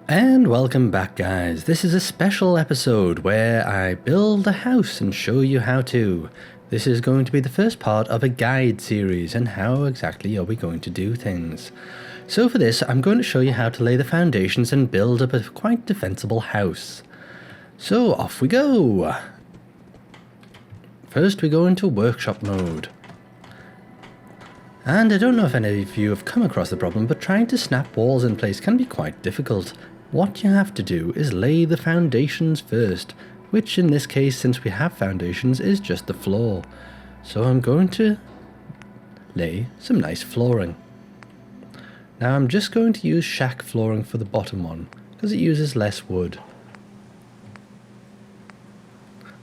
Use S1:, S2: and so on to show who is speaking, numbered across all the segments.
S1: And welcome back, guys. This is a special episode where I build a house and show you how to. This is going to be the first part of a guide series and how exactly are we going to do things. So for this, I'm going to show you how to lay the foundations and build up a quite defensible house. So off we go. First we go into workshop mode. And I don't know if any of you have come across the problem, but trying to snap walls in place can be quite difficult. What you have to do is lay the foundations first, which in this case, since we have foundations, is just the floor. So I'm going to lay some nice flooring. Now I'm just going to use shack flooring for the bottom one, because it uses less wood.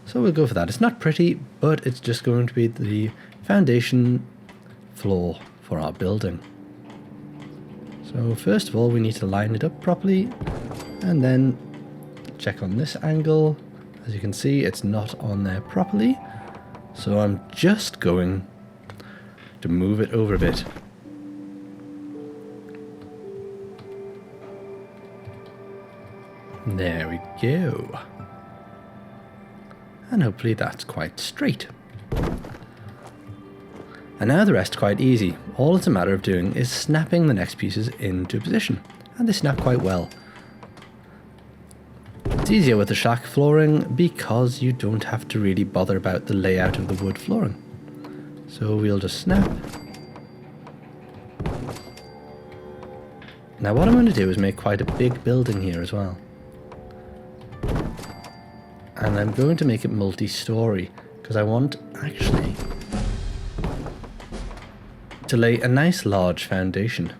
S1: So we'll go for that. It's not pretty, but it's just going to be the foundation floor for our building. So first of all we need to line it up properly and then check on this angle. As you can see, it's not on there properly, so I'm just going to move it over a bit. There we go. And hopefully that's quite straight. And now the rest quite easy. All it's a matter of doing is snapping the next pieces into position, and they snap quite well. It's easier with the shack flooring because you don't have to really bother about the layout of the wood flooring. So we'll just snap. Now what I'm going to do is make quite a big building here as well. And I'm going to make it multi-story because I want actually to lay a nice large foundation.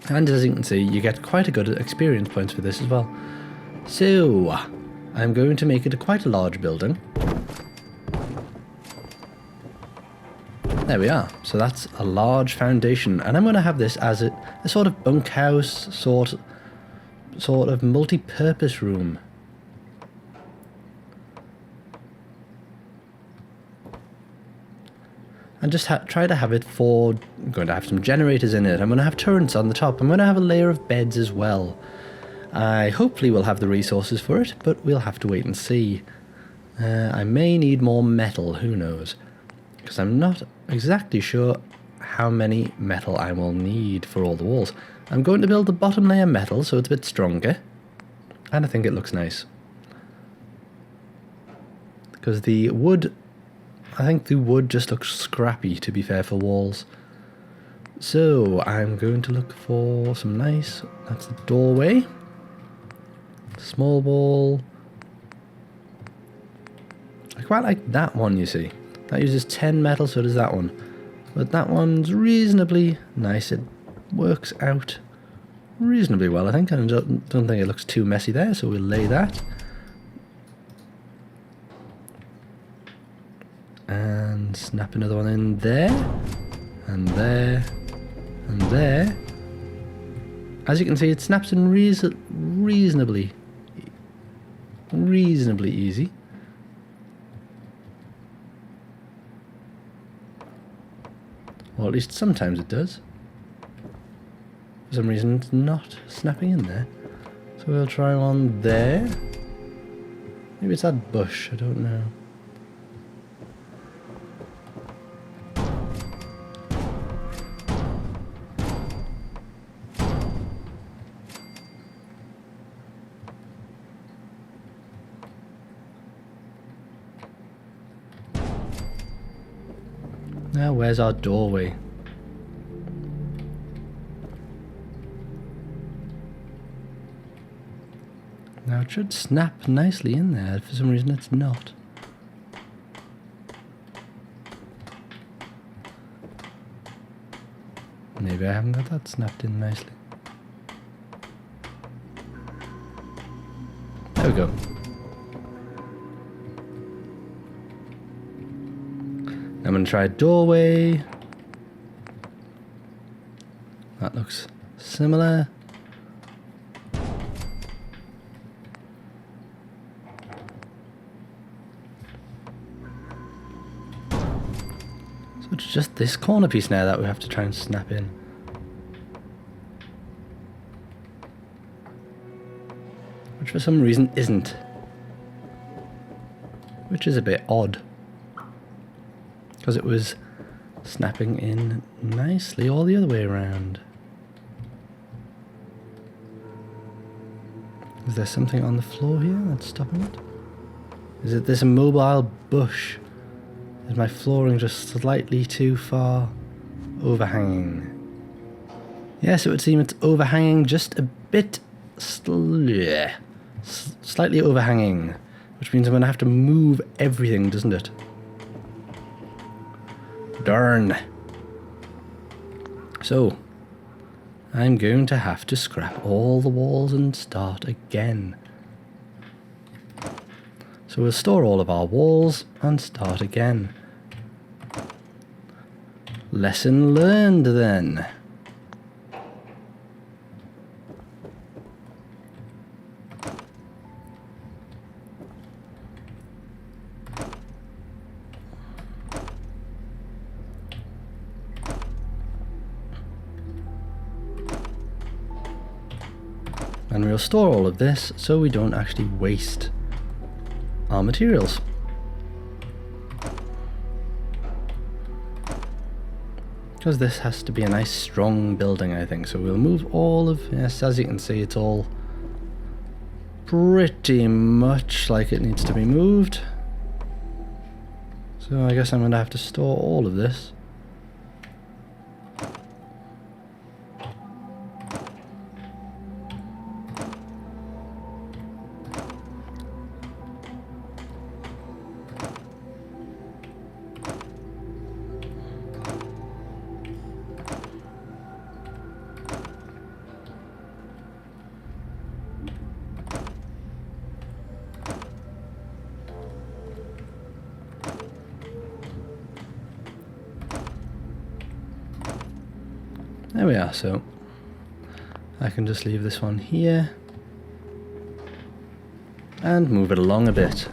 S1: And as you can see, you get quite a good experience points for this as well. So I'm going to make it quite a large building. There we are. So that's a large foundation, and I'm going to have this as a sort of bunkhouse, sort of multi-purpose room. And just try to have it for, I'm going to have some generators in it, I'm going to have turrets on the top, I'm going to have a layer of beds as well. I hopefully will have the resources for it, but we'll have to wait and see. I may need more metal, who knows, because I'm not exactly sure how many metal I will need for all the walls. I'm going to build the bottom layer metal so it's a bit stronger, and I think it looks nice. Because the wood, I think the wood just looks scrappy, to be fair, for walls. So I'm going to look for some nice, that's the doorway. Small wall. I quite like that one, you see. That uses 10 metal, so does that one. But that one's reasonably nice. It works out reasonably well, I think. I don't think it looks too messy there, so we'll lay that. And snap another one in there, and there, and there. As you can see, it snaps in reasonably easy. Or at least sometimes it does. For some reason it's not snapping in there. So we'll try one there. Maybe it's that bush, I don't know. Now, where's our doorway? Now, it should snap nicely in there. For some reason, it's not. Maybe I haven't got that snapped in nicely. There we go. I'm going to try a doorway. That looks similar. So it's just this corner piece now that we have to try and snap in. which for some reason isn't. Which is a bit odd. Because it was snapping in nicely all the other way around. Is there something on the floor here that's stopping it? Is it this immobile bush? Is my flooring just slightly too far overhanging? Yes, it would seem it's overhanging just a bit, slightly overhanging, which means I'm going to have to move everything, doesn't it? Darn. So, I'm going to have to scrap all the walls and start again. So we'll store all of our walls and start again. Lesson learned then. And we'll store all of this so we don't actually waste our materials. Because this has to be a nice strong building, I think. So we'll move all of, yes, as you can see, it's all pretty much like it needs to be moved. So I guess I'm going to have to store all of this. There we are, so I can just leave this one here and move it along a bit.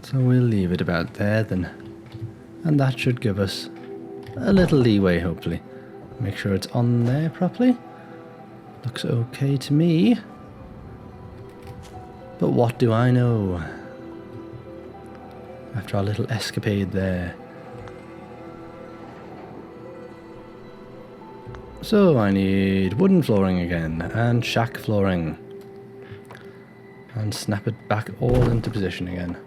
S1: So we'll leave it about there then, and that should give us a little leeway, hopefully. Make sure it's on there properly. Looks okay to me. But what do I know? After our little escapade there. So I need wooden flooring again, and shack flooring. And snap it back all into position again.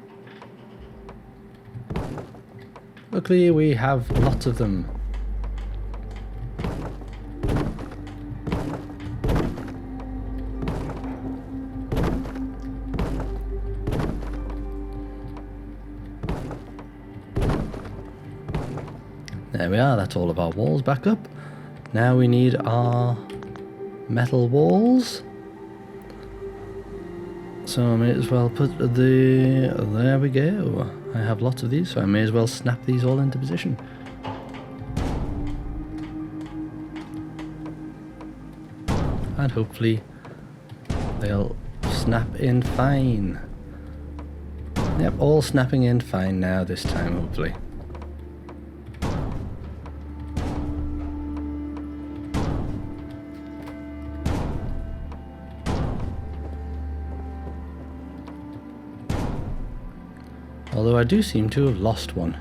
S1: Luckily we have lots of them. There we are, that's all of our walls back up. Now we need our metal walls. So I may as well put there we go. I have lots of these, so I may as well snap these all into position. And hopefully they'll snap in fine. Yep, all snapping in fine now this time, hopefully. Although I do seem to have lost one.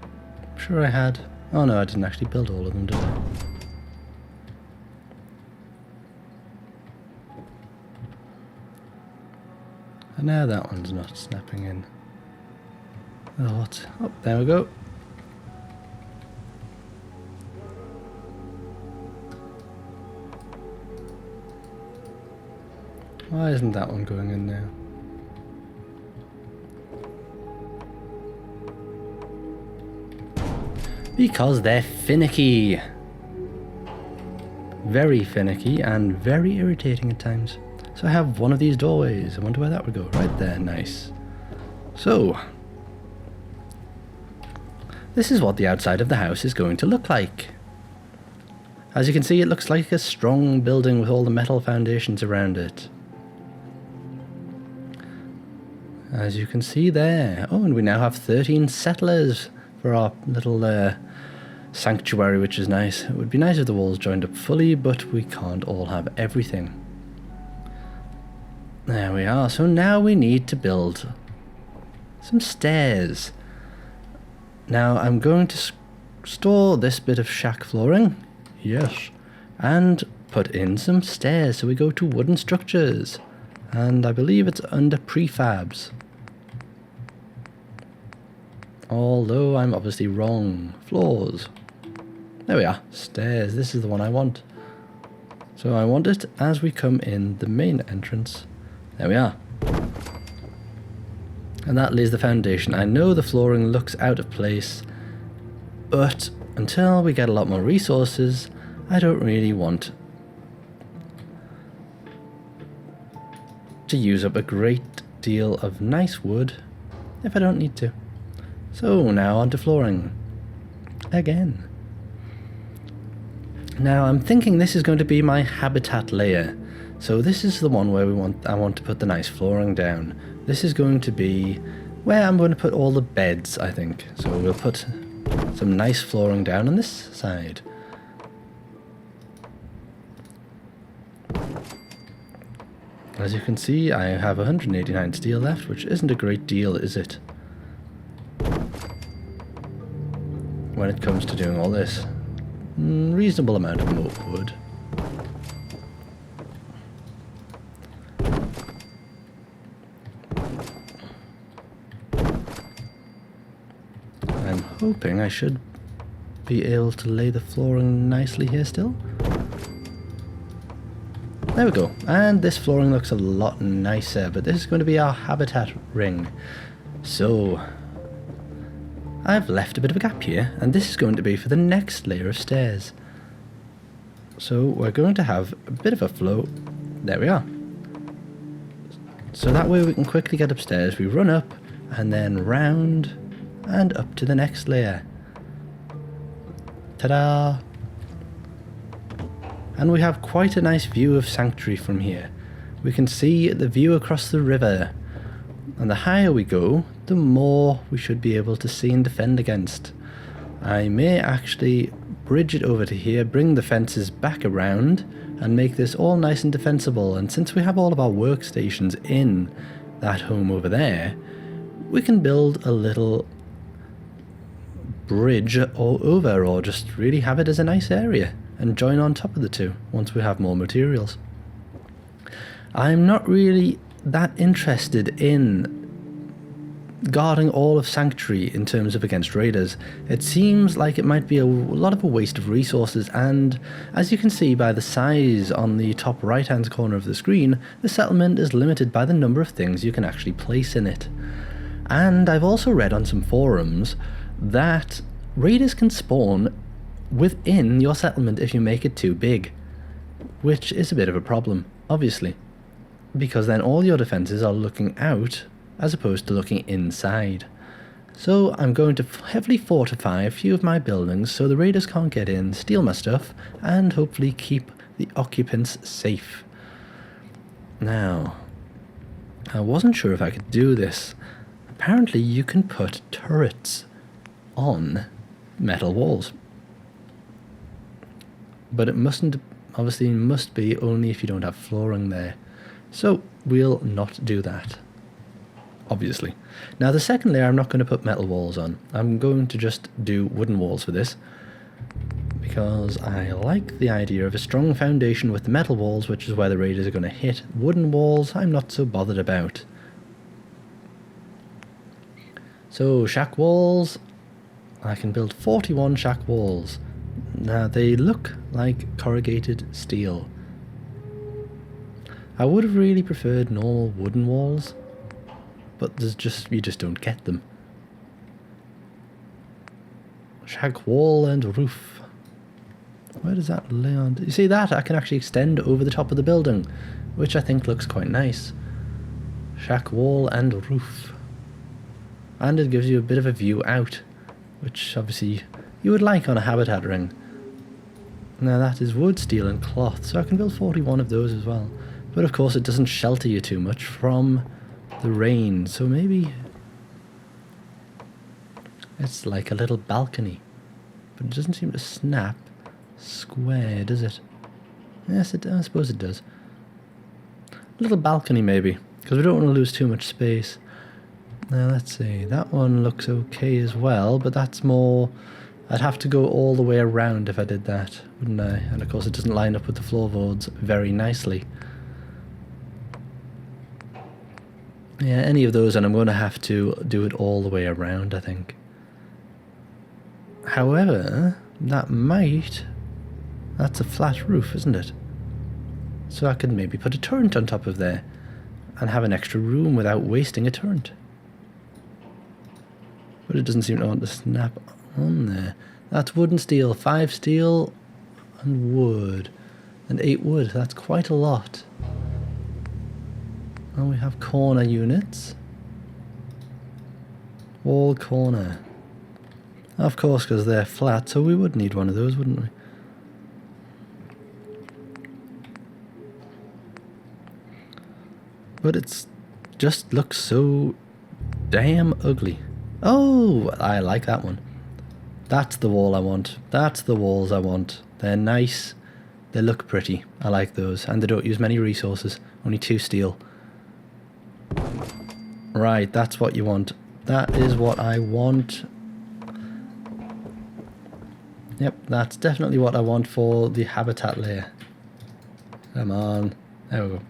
S1: I'm sure I had. Oh no, I didn't actually build all of them, did I? And now that one's not snapping in. Oh, what? Oh, there we go. Why isn't that one going in now? Because they're finicky. Very finicky and very irritating at times. So I have one of these doorways. I wonder where that would go. Right there, nice. So, this is what the outside of the house is going to look like. As you can see, it looks like a strong building with all the metal foundations around it. As you can see there. Oh, and we now have 13 settlers for our little sanctuary, which is nice. It would be nice if the walls joined up fully, but we can't all have everything. There we are. So now we need to build some stairs. Now I'm going to store this bit of shack flooring. Yes. And put in some stairs. So we go to wooden structures. And I believe it's under prefabs. Although I'm obviously wrong. Floors. There we are. Stairs. This is the one I want. So I want it as we come in the main entrance. There we are. And that lays the foundation. I know the flooring looks out of place, but until we get a lot more resources, I don't really want to use up a great deal of nice wood if I don't need to. So now onto flooring. Again. Now I'm thinking this is going to be my habitat layer. So this is the one where I want to put the nice flooring down. This is going to be where I'm going to put all the beds, I think. So we'll put some nice flooring down on this side. As you can see, I have 189 steel left, which isn't a great deal, is it? When it comes to doing all this. Reasonable amount of more wood. I'm hoping I should be able to lay the flooring nicely here still. There we go. And this flooring looks a lot nicer, but this is going to be our habitat ring. So I've left a bit of a gap here, and this is going to be for the next layer of stairs. So we're going to have a bit of a flow. There we are. So that way we can quickly get upstairs. We run up and then round and up to the next layer. Ta-da! And we have quite a nice view of Sanctuary from here. We can see the view across the river. And the higher we go, the more we should be able to see and defend against. I may actually bridge it over to here, bring the fences back around, and make this all nice and defensible. And since we have all of our workstations in that home over there, we can build a little bridge all over, or just really have it as a nice area and join on top of the two once we have more materials. I'm not really that interested in guarding all of Sanctuary in terms of against raiders. It seems like it might be a lot of a waste of resources, and as you can see by the size on the top right hand corner of the screen, the settlement is limited by the number of things you can actually place in it. And I've also read on some forums that raiders can spawn within your settlement if you make it too big, which is a bit of a problem, obviously, because then all your defenses are looking out as opposed to looking inside. So I'm going to heavily fortify a few of my buildings so the raiders can't get in, steal my stuff, and hopefully keep the occupants safe. Now, I wasn't sure if I could do this. Apparently you can put turrets on metal walls, but it must be only if you don't have flooring there. So we'll not do that, obviously. Now the second layer I'm not going to put metal walls on. I'm going to just do wooden walls for this, because I like the idea of a strong foundation with the metal walls, which is where the raiders are going to hit. Wooden walls I'm not so bothered about. So shack walls, I can build 41 shack walls. Now they look like corrugated steel. I would have really preferred normal wooden walls, but you just don't get them. Shack wall and roof. Where does that lay on? You see that? I can actually extend over the top of the building, which I think looks quite nice. Shack wall and roof. And it gives you a bit of a view out, which obviously you would like on a habitat ring. Now that is wood, steel and cloth, so I can build 41 of those as well. But of course it doesn't shelter you too much from the rain, so maybe it's like a little balcony, but it doesn't seem to snap square, does it? Yes, I suppose it does. A little balcony maybe, because we don't want to lose too much space. Now let's see, that one looks okay as well, but that's more... I'd have to go all the way around if I did that, wouldn't I? And of course it doesn't line up with the floorboards very nicely. Yeah, any of those, and I'm going to have to do it all the way around, I think. However, that might... That's a flat roof, isn't it? So I could maybe put a turret on top of there and have an extra room without wasting a turret. But it doesn't seem to want to snap on there. That's wood and steel. 5 steel and wood. And 8 wood. That's quite a lot. And we have corner units. Wall corner. Of course, because they're flat, so we would need one of those, wouldn't we? But it's just looks so damn ugly. Oh, I like that one. That's the wall I want. That's the walls I want. They're nice. They look pretty. I like those. And they don't use many resources. Only 2 steel. Right, that's what you want. That is what I want. Yep, that's definitely what I want for the habitat layer. Come on. There we go.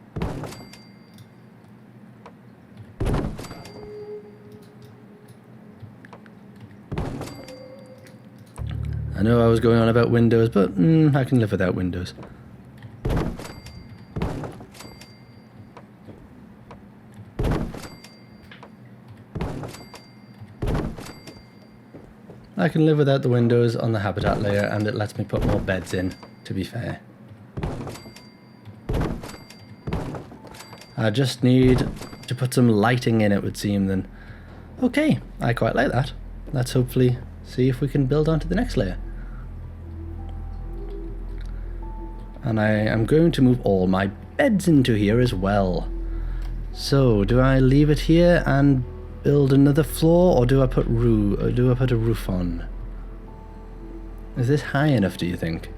S1: I know I was going on about windows, but I can live without windows. I can live without the windows on the habitat layer, and it lets me put more beds in, to be fair. I just need to put some lighting in, it would seem, then. Okay, I quite like that. Let's hopefully see if we can build onto the next layer. And I am going to move all my beds into here as well. So, do I leave it here and build another floor, or do I put a roof on? Is this high enough, do you think?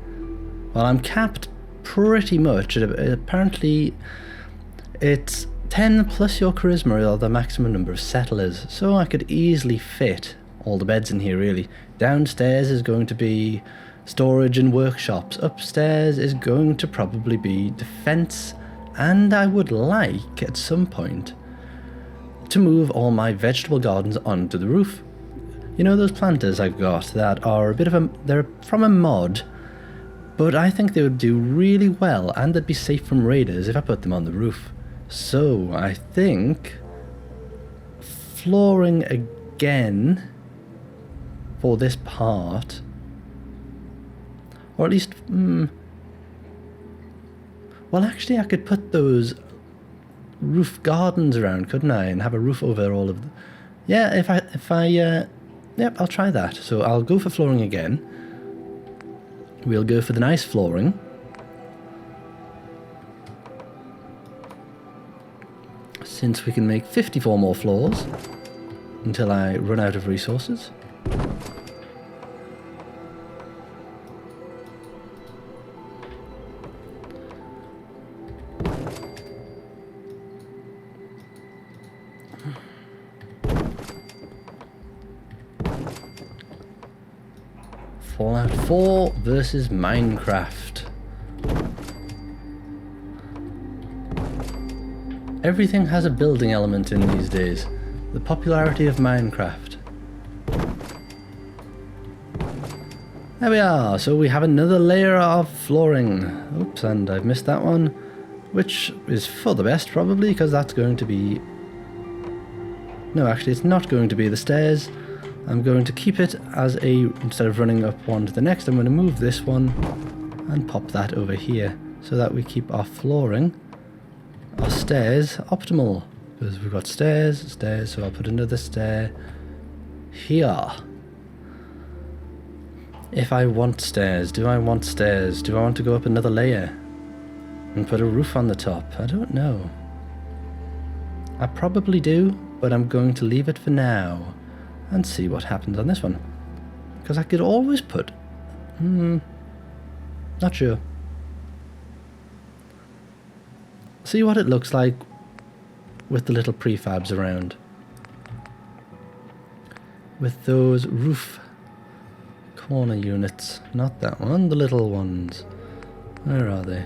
S1: Well, I'm capped pretty much. Apparently, it's 10 plus your charisma or the maximum number of settlers, so I could easily fit all the beds in here, really. Downstairs is going to be storage and workshops. Upstairs is going to probably be defense, and I would like, at some point, to move all my vegetable gardens onto the roof. You know those planters I've got that are a bit of a... They're from a mod, but I think they would do really well, and they'd be safe from raiders if I put them on the roof. So, I think flooring again for this part, or at least, well, actually I could put those roof gardens around, couldn't I, and have a roof over all of them. Yeah, yep, I'll try that. So I'll go for flooring again. We'll go for the nice flooring. Since we can make 54 more floors until I run out of resources. Fallout 4 versus Minecraft. Everything has a building element in these days. The popularity of Minecraft. There we are. So we have another layer of flooring. Oops, and I've missed that one. Which is for the best, probably, because that's going to be... No, actually, it's not going to be the stairs. I'm going to keep it as a... Instead of running up one to the next, I'm going to move this one and pop that over here, so that we keep our flooring, our stairs, optimal. Because we've got stairs, so I'll put another stair here. If I want stairs, do I want stairs? Do I want to go up another layer and put a roof on the top? I don't know. I probably do, but I'm going to leave it for now and see what happens on this one. Because I could always put Not sure. See what it looks like with the little prefabs around. With those roof corner units. Not that one, the little ones. Where are they?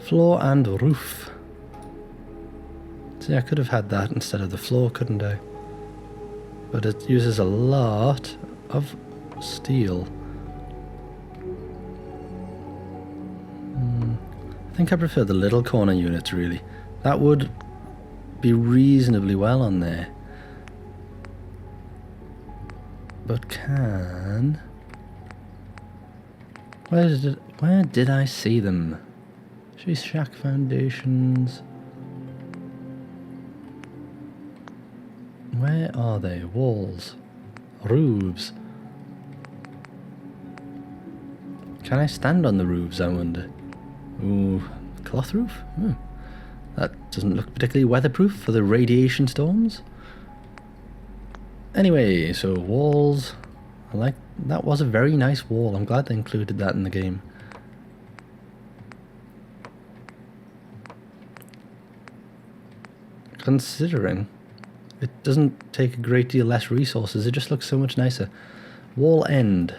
S1: Floor and roof. See, I could have had that instead of the floor, couldn't I? But it uses a lot of steel. I think I prefer the little corner units, really. That would be reasonably well on there. But can... Where did I see them? She's shack foundations. Where are they? Walls. Roofs. Can I stand on the roofs, I wonder? Ooh, cloth roof? Oh, that doesn't look particularly weatherproof for the radiation storms. Anyway, so walls. I like that. Was a very nice wall. I'm glad they included that in the game. Considering it doesn't take a great deal less resources, it just looks so much nicer. Wall end.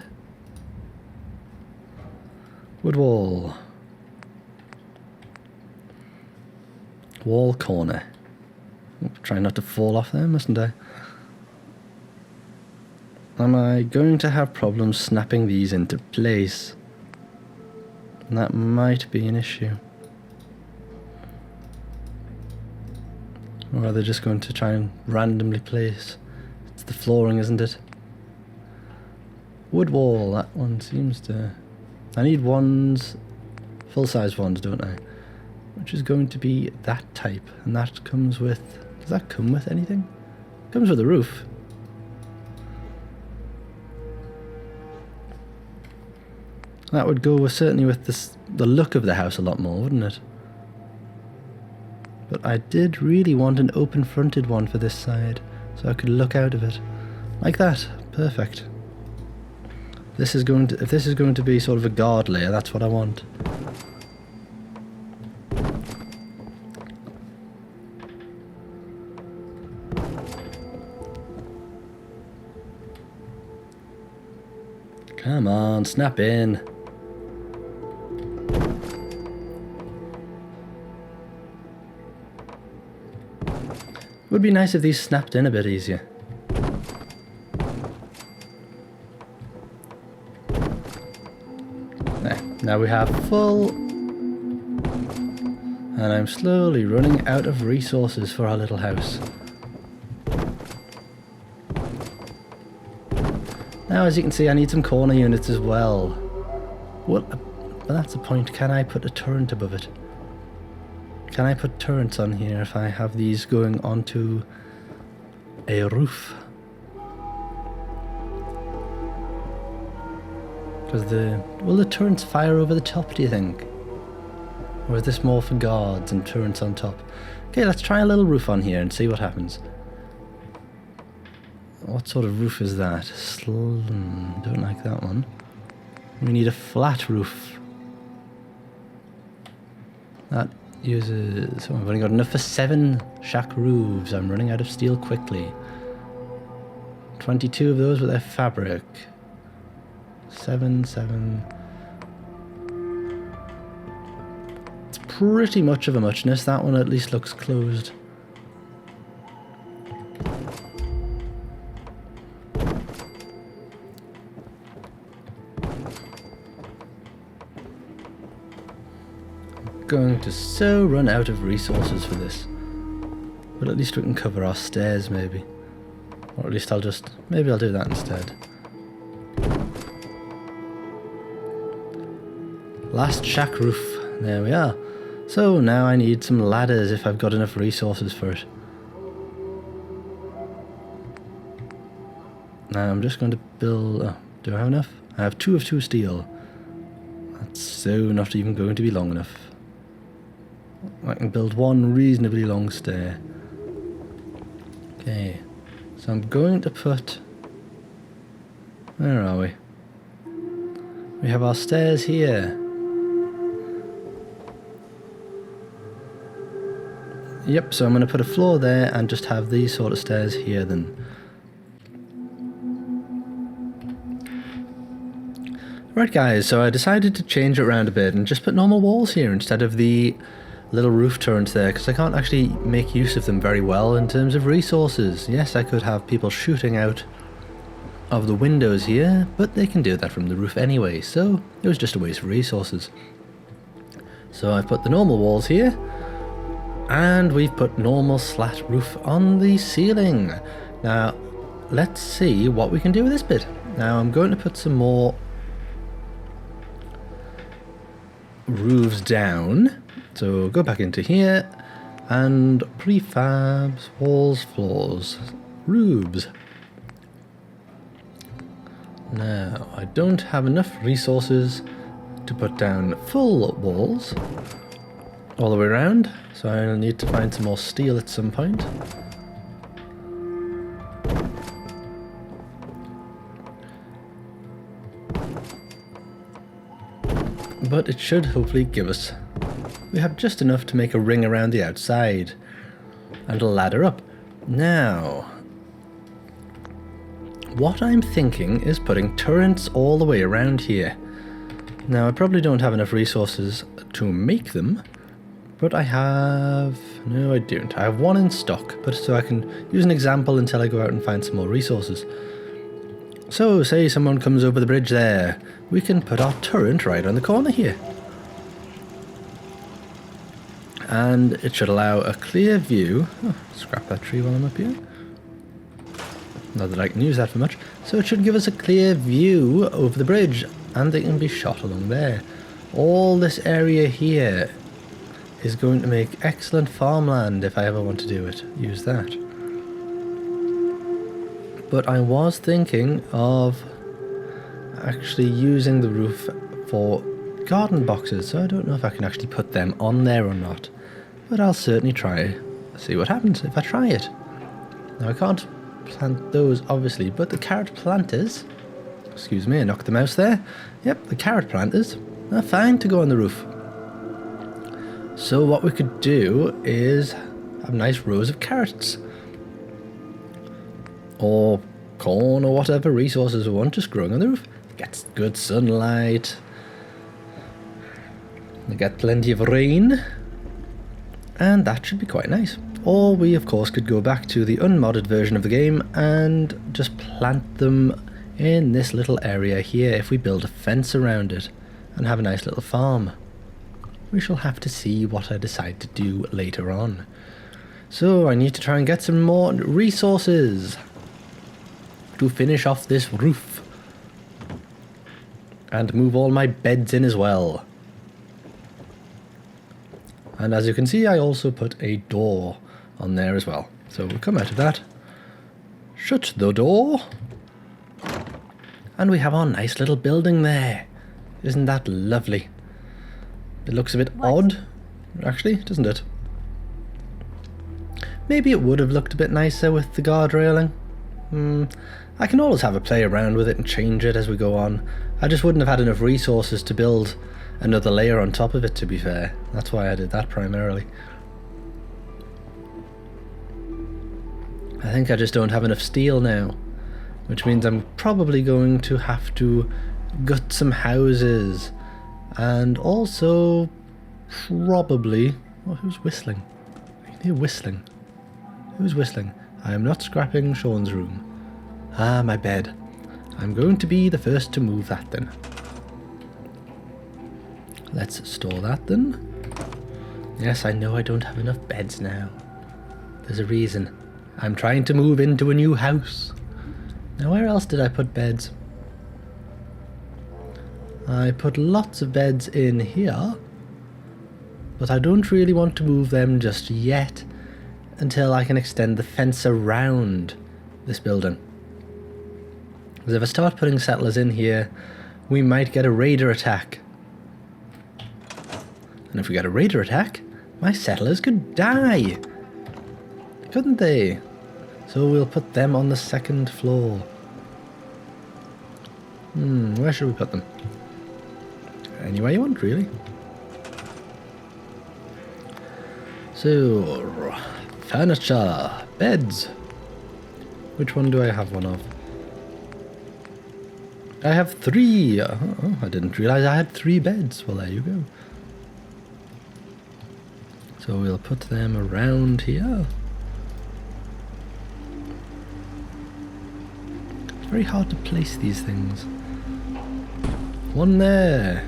S1: Wood wall. Wall corner. Try not to fall off there, mustn't I? Am I going to have problems snapping these into place? And that might be an issue. Or are they just going to try and randomly place? It's the flooring, isn't it? Wood wall, that one seems to... I need ones, full-size ones, don't I? Which is going to be that type. And that comes with... Does that come with anything? It comes with a roof. That would go with, certainly with this, the look of the house a lot more, wouldn't it? But I did really want an open-fronted one for this side, so I could look out of it. Like that. Perfect. This is going to, if this is going to be sort of a guard layer, that's what I want. Come on, snap in. Would be nice if these snapped in a bit easier. There, now we have full. And I'm slowly running out of resources for our little house. Now, as you can see, I need some corner units as well. Well, but that's the point. Can I put a turret above it? Can I put turrets on here if I have these going onto a roof? Because will the turrets fire over the top, do you think? Or is this more for guards and turrets on top? Okay, let's try a little roof on here and see what happens. What sort of roof is that? Don't like that one. We need a flat roof. That uses... Oh, I've only got enough for 7 shack roofs. I'm running out of steel quickly. 22 of those with their fabric. 7. It's pretty much of a muchness. That one at least looks closed. Going to so run out of resources for this, but at least we can cover our stairs, maybe, or at least maybe I'll do that instead. Last shack roof, there we are. So now I need some ladders if I've got enough resources for it. Now I'm just going to build, do I have enough? I have 2 of 2 steel. That's so not even going to be long enough. I can build one reasonably long stair. Okay, so I'm going to put... Where are we? We have our stairs here. Yep, so I'm going to put a floor there and just have these sort of stairs here then. Right guys, so I decided to change it around a bit and just put normal walls here instead of the little roof turrets there, because I can't actually make use of them very well in terms of resources. Yes, I could have people shooting out of the windows here, but they can do that from the roof anyway, so it was just a waste of resources. So I've put the normal walls here, and we've put normal slat roof on the ceiling. Now, let's see what we can do with this bit. Now, I'm going to put some more roofs down. So go back into here, and prefabs, walls, floors, roofs. Now, I don't have enough resources to put down full walls all the way around, so I'll need to find some more steel at some point. But it should hopefully give us... We have just enough to make a ring around the outside and a ladder up. Now, what I'm thinking is putting turrets all the way around here. Now, I probably don't have enough resources to make them, but I have... No, I don't. I have one in stock, but so I can use an example until I go out and find some more resources. So, say someone comes over the bridge there, we can put our turret right on the corner here. And it should allow a clear view. Oh, scrap that tree while I'm up here. Not that I can use that for much. So it should give us a clear view over the bridge, and they can be shot along there. All this area here is going to make excellent farmland if I ever want to do it. Use that. But I was thinking of actually using the roof for garden boxes, so I don't know if I can actually put them on there or not. But I'll certainly try, see what happens if I try it. Now I can't plant those obviously, but the carrot planters, excuse me, I knocked the mouse there. Yep, the carrot planters are fine to go on the roof. So what we could do is have nice rows of carrots. Or corn or whatever resources we want just growing on the roof. It gets good sunlight. We get plenty of rain. And that should be quite nice. Or we of course could go back to the unmodded version of the game and just plant them in this little area here if we build a fence around it and have a nice little farm. We shall have to see what I decide to do later on. So I need to try and get some more resources to finish off this roof and move all my beds in as well. And as you can see, I also put a door on there as well. So we'll come out of that, shut the door, and we have our nice little building there. Isn't that lovely? It looks a bit odd, actually, doesn't it? Maybe it would have looked a bit nicer with the guard railing. I can always have a play around with it and change it as we go on. I just wouldn't have had enough resources to build another layer on top of it, to be fair. That's why I did that primarily. I think I just don't have enough steel now, which means I'm probably going to have to gut some houses, and also probably... Oh, who's whistling? I can hear whistling. Who's whistling? I am not scrapping Sean's room. Ah, my bed. I'm going to be the first to move that then. Let's store that then. Yes, I know I don't have enough beds now. There's a reason. I'm trying to move into a new house. Now, where else did I put beds? I put lots of beds in here, but I don't really want to move them just yet until I can extend the fence around this building. Because if I start putting settlers in here, we might get a raider attack. And if we get a raider attack, my settlers could die, couldn't they? So we'll put them on the second floor. Where should we put them? Anywhere you want, really. So, furniture, beds. Which one do I have one of? I have 3. Oh, I didn't realize I had 3 beds. Well, there you go. So we'll put them around here. It's very hard to place these things. One there.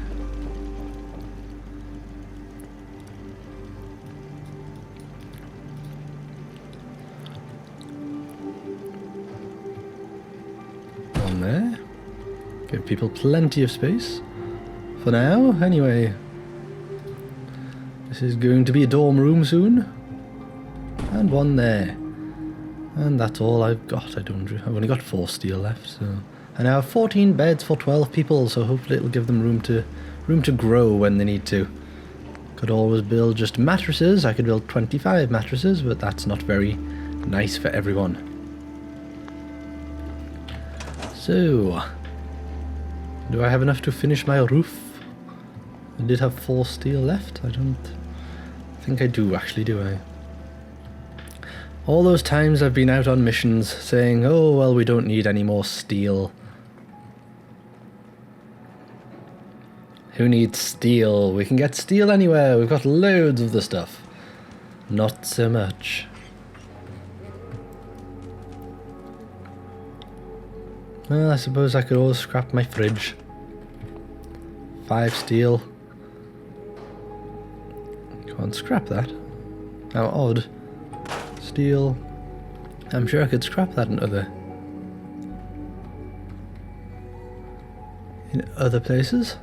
S1: One there. Give people plenty of space. For now, anyway. This is going to be a dorm room soon. And one there. And that's all I've got. I've only got 4 steel left, so I now have 14 beds for 12 people, so hopefully it'll give them room to grow when they need to. Could always build just mattresses. I could build 25 mattresses, but that's not very nice for everyone. So, do I have enough to finish my roof? I did have 4 steel left. I don't think I do, actually, do I? All those times I've been out on missions saying, oh, well, we don't need any more steel. Who needs steel? We can get steel anywhere. We've got loads of the stuff. Not so much. Well, I suppose I could always scrap my fridge. 5 steel. Come on, scrap that. How odd. Steel. I'm sure I could scrap that in other places.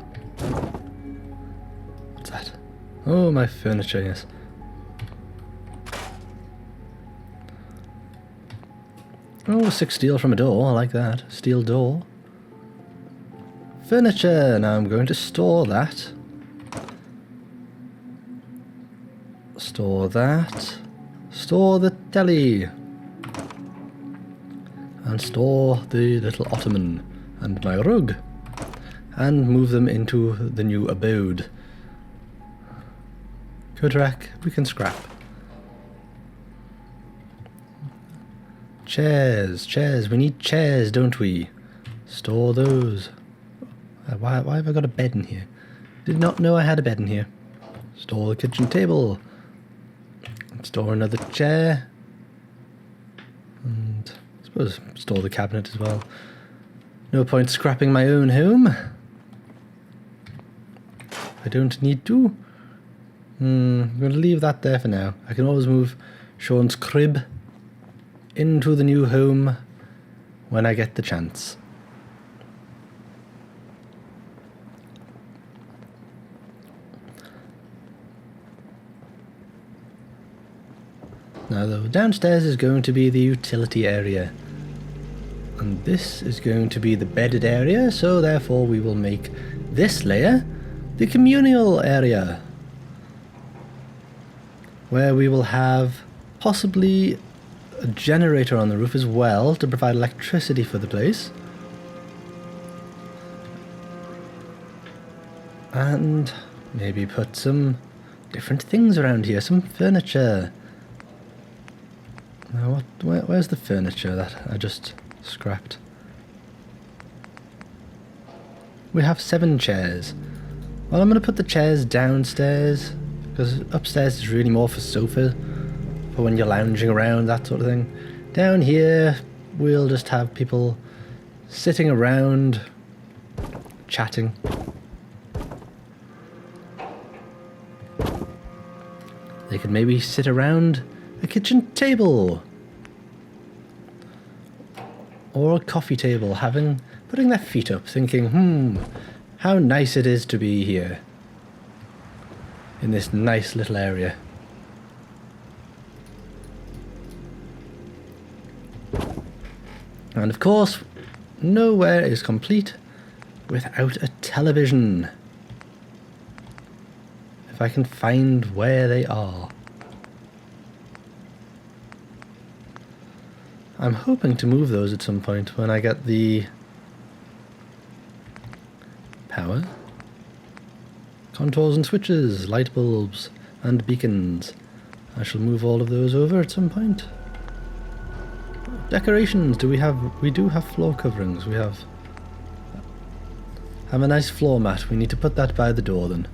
S1: What's that? Oh, my furniture, yes. Oh, 6 steel from a door, I like that. Steel door. Furniture, now I'm going to store that. Store that. Store the telly. And store the little ottoman and my rug. And move them into the new abode. Kotarak, we can scrap. Chairs, we need chairs, don't we? Store those. Why have I got a bed in here? Did not know I had a bed in here. Store the kitchen table. Store another chair. And I suppose store the cabinet as well. No point scrapping my own home. I don't need to. I'm going to leave that there for now. I can always move Sean's crib into the new home when I get the chance. Now though, downstairs is going to be the utility area. And this is going to be the bedded area, so therefore we will make this layer the communal area. Where we will have possibly a generator on the roof as well to provide electricity for the place. And maybe put some different things around here, some furniture. Now where's the furniture that I just scrapped? We have 7 chairs. Well, I'm going to put the chairs downstairs, because upstairs is really more for sofa, for when you're lounging around, that sort of thing. Down here, we'll just have people sitting around, chatting. They could maybe sit around a kitchen table. Or a coffee table, putting their feet up, thinking, how nice it is to be here. In this nice little area. And of course, nowhere is complete without a television. If I can find where they are. I'm hoping to move those at some point when I get the Contours and switches, light bulbs, and beacons. I shall move all of those over at some point. Decorations, do we have... We do have floor coverings. We have a nice floor mat. We need to put that by the door then.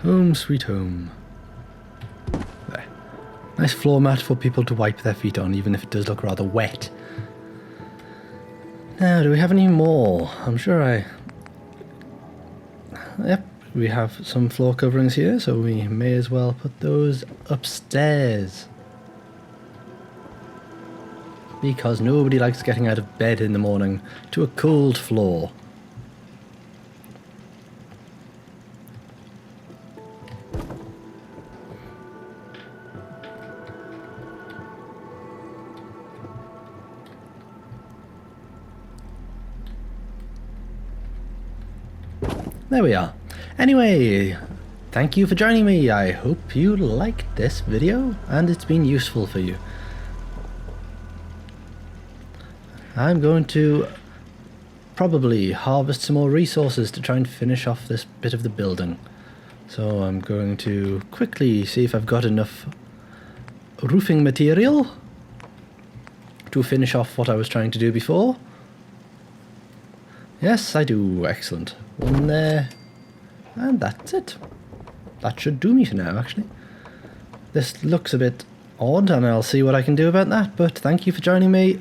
S1: Home sweet home. There. Nice floor mat for people to wipe their feet on, even if it does look rather wet. Now, do we have any more? I'm sure I... Yep, we have some floor coverings here, so we may as well put those upstairs. Because nobody likes getting out of bed in the morning to a cold floor. There we are. Anyway, thank you for joining me. I hope you liked this video and it's been useful for you. I'm going to probably harvest some more resources to try and finish off this bit of the building. So I'm going to quickly see if I've got enough roofing material to finish off what I was trying to do before. Yes, I do. Excellent. One there. And that's it. That should do me for now, actually. This looks a bit odd, and I'll see what I can do about that, but thank you for joining me.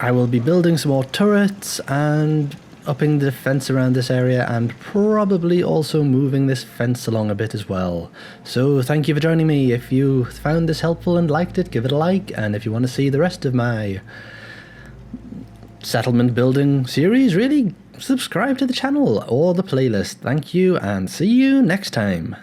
S1: I will be building some more turrets and upping the defense around this area, and probably also moving this fence along a bit as well. So thank you for joining me. If you found this helpful and liked it, give it a like, and if you want to see the rest of my settlement building series, really subscribe to the channel or the playlist. Thank you and see you next time.